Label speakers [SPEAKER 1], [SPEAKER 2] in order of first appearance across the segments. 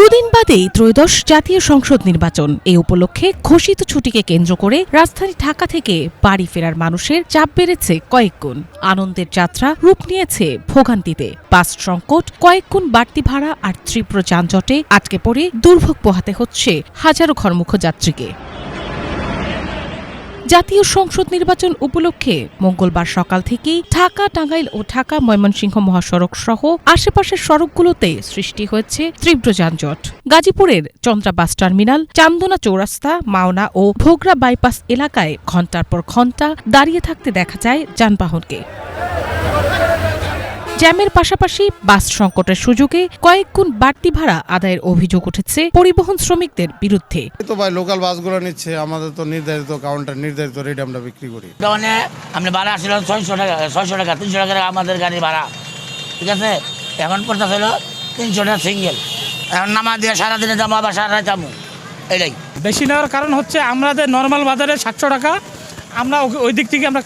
[SPEAKER 1] দুদিন বাদেই ত্রয়োদশ জাতীয় সংসদ নির্বাচন। এই উপলক্ষে ঘোষিত ছুটিকে কেন্দ্র করে রাজধানী ঢাকা থেকে বাড়ি ফেরার মানুষের চাপ বেড়েছে কয়েক গুণ। আনন্দের যাত্রা রূপ নিয়েছে ভোগান্তিতে। বাস সংকট, কয়েক গুণ বাড়তি ভাড়া আর তীব্র যানজটে আটকে পড়ে দুর্ভোগ পোহাতে হচ্ছে হাজারো ঘরমুখ যাত্রীকে। জাতীয় সংসদ নির্বাচন উপলক্ষে মঙ্গলবার সকাল থেকেই ঢাকা, টাঙ্গাইল ও ঢাকা ময়মনসিংহ মহাসড়ক সহ আশেপাশের সড়কগুলোতে সৃষ্টি হয়েছে তীব্র যানজট। গাজীপুরের চন্দ্রা বাস টার্মিনাল, চান্দনা চৌরাস্তা, মাওনা ও ভোগড়া বাইপাস এলাকায় ঘণ্টার পর ঘণ্টা দাঁড়িয়ে থাকতে দেখা যায় যানবাহনকে। জ্যামের পাশাপাশি বাস সংকটের সুযোগে কয়েক গুণ বাড়তি ভাড়া আদায়ের অভিযোগ উঠেছে পরিবহন শ্রমিকদের বিরুদ্ধে।
[SPEAKER 2] তো ভাই লোকাল বাসগুলো নিচ্ছে, আমাদের তো নির্ধারিত কাউন্টার, নির্ধারিত রেট আমরা বিক্রি করি।
[SPEAKER 3] আমরা ভাড়া আসলাম 600 টাকা, 300 টাকা আমাদের গাড়ি ভাড়া, ঠিক আছে। এখন পড়তে হলো 300 টাকা সিঙ্গেল। এখন নামা দিয়ে সারাদিনে যাবো, আবার সারা রাত যাবো, এটাই।
[SPEAKER 4] বেশি নেওয়ার কারণ হচ্ছে আমাদের নর্মাল বাজারে 700 টাকা, আমরা ওই দিক থেকে আমরা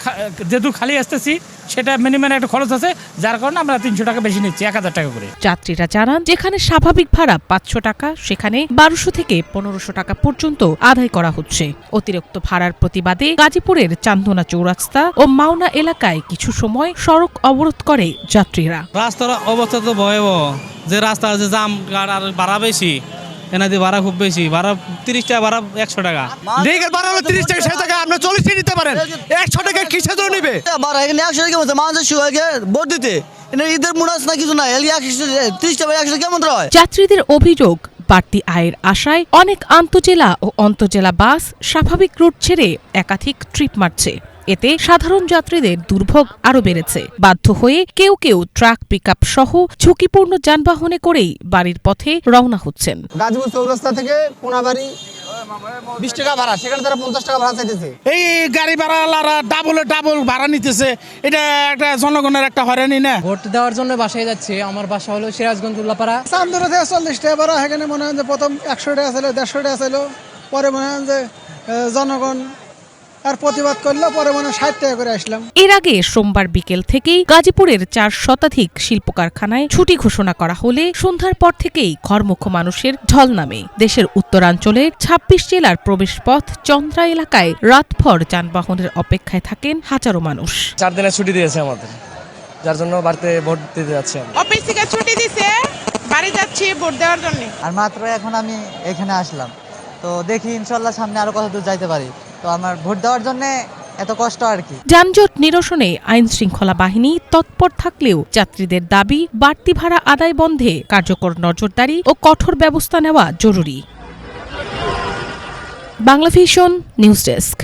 [SPEAKER 4] যেহেতু খালি আসতেছি সেটা মিনিমাম একটা খরচ আছে, যার কারণে আমরা 300 টাকা বেশি নিচ্ছি, 1000 টাকা করে।
[SPEAKER 1] যাত্রীরা জানান, যেখানে স্বাভাবিক ভাড়া 500 টাকা সেখানে 1200 থেকে 1500 টাকা পর্যন্ত আদায় করা হচ্ছে। অতিরিক্ত ভাড়ার প্রতিবাদে গাজীপুরের চান্দনা চৌরাস্তা ও মাওনা এলাকায় কিছু সময় সড়ক অবরোধ করে যাত্রীরা।
[SPEAKER 5] রাস্তার অবস্থা তো ভয়াবহ, যে রাস্তা আছে জাম আর ভাড়া বেশি, এনাদি ভাড়া খুব বেশি, ভাড়া 30 টাকা, ভাড়া 100 টাকা।
[SPEAKER 6] ঢেকের ভাড়া হলো 30 টাকা, 60 টাকা আপনি 40 টাকা নিতে পারেন, 100 টাকা কিসের জন্য নিবে?
[SPEAKER 7] ভাড়া এখানে 100 টাকা মতো মানুষ শুয়ে ভোট দিতে, ঈদের মুনাস না কিছু না, 30 টাকা 100 টাকা কেমন হয়?
[SPEAKER 1] যাত্রীদের অভিযোগ, বাড়তি আয়ের আশায় অনেক আন্তজেলা ও অন্তজেলা বাস স্বাভাবিক রুট ছেড়ে একাধিক ট্রিপ মারছে। এতে সাধারণ যাত্রীদের দুর্ভোগ আরও বেড়েছে। বাধ্য হয়ে কেউ কেউ ট্রাক, পিকআপ সহ ঝুঁকিপূর্ণ যানবাহনে করেই বাড়ির পথে রওনা হচ্ছেন।
[SPEAKER 6] গাজীপুর চৌরাস্তা থেকে কোনাবাড়ি 20 টাকা ভাড়া, সেখানে তারা 50 টাকা ভাড়া চাইতেছে।
[SPEAKER 4] এই গাড়ি ভাড়াওয়ালারা ডাবল ভাড়া নিতেছে, এটা একটা জনগণের একটা হয়রানি না।
[SPEAKER 8] ভোট দেওয়ার জন্য বাসায় যাচ্ছি। আমার বাসা হলো সিরাজগঞ্জ উল্লাপাড়া।
[SPEAKER 9] চান্দনা থেকে 40 টাকা ভাড়া, সেখানে মনে হয় যে প্রথম 100 টাকা ছিল, 150 টাকা ছিল, পরে মনে হয় যে জনগণ আর প্রতিবাদ করলো, পরে মনে 60 টাকা করে আসলাম।
[SPEAKER 1] এর আগে সোমবার বিকেল থেকেই গাজীপুরের 4 শতাধিক শিল্প কারখানায় ছুটি ঘোষণা করা হলে সন্ধ্যার পর থেকেই ঘরমুখ মানুষের ঢল নামে। দেশের উত্তরাঞ্চলের 26 জেলার প্রবেশপথ চন্দ্রা এলাকায় রাতভর যানবাহনের অপেক্ষায় থাকেন হাজারো মানুষ।
[SPEAKER 8] 4 দিনের ছুটি দিয়েছে আমাদের, যার জন্য বাড়িতে ভোট দিতে যাচ্ছি।
[SPEAKER 10] অফিস থেকে ছুটি দিয়েছে, বাড়ি যাচ্ছি ভোট দেওয়ার জন্য।
[SPEAKER 7] আর মাত্র এখন আমি এখানে আসলাম, তো দেখি ইনশাল্লাহ সামনে আরো কত দূর যাইতে পারি। তো আমার ভোট দেওয়ার জন্য এত কষ্ট আর কি।
[SPEAKER 1] যানজট নিরসনে আইন শৃঙ্খলা বাহিনী তৎপর থাকলেও যাত্রীদের দাবি, বাড়তি ভাড়া আদায় বন্ধে কার্যকর নজরদারি ও কঠোর ব্যবস্থা নেওয়া জরুরি। Banglavision news desk.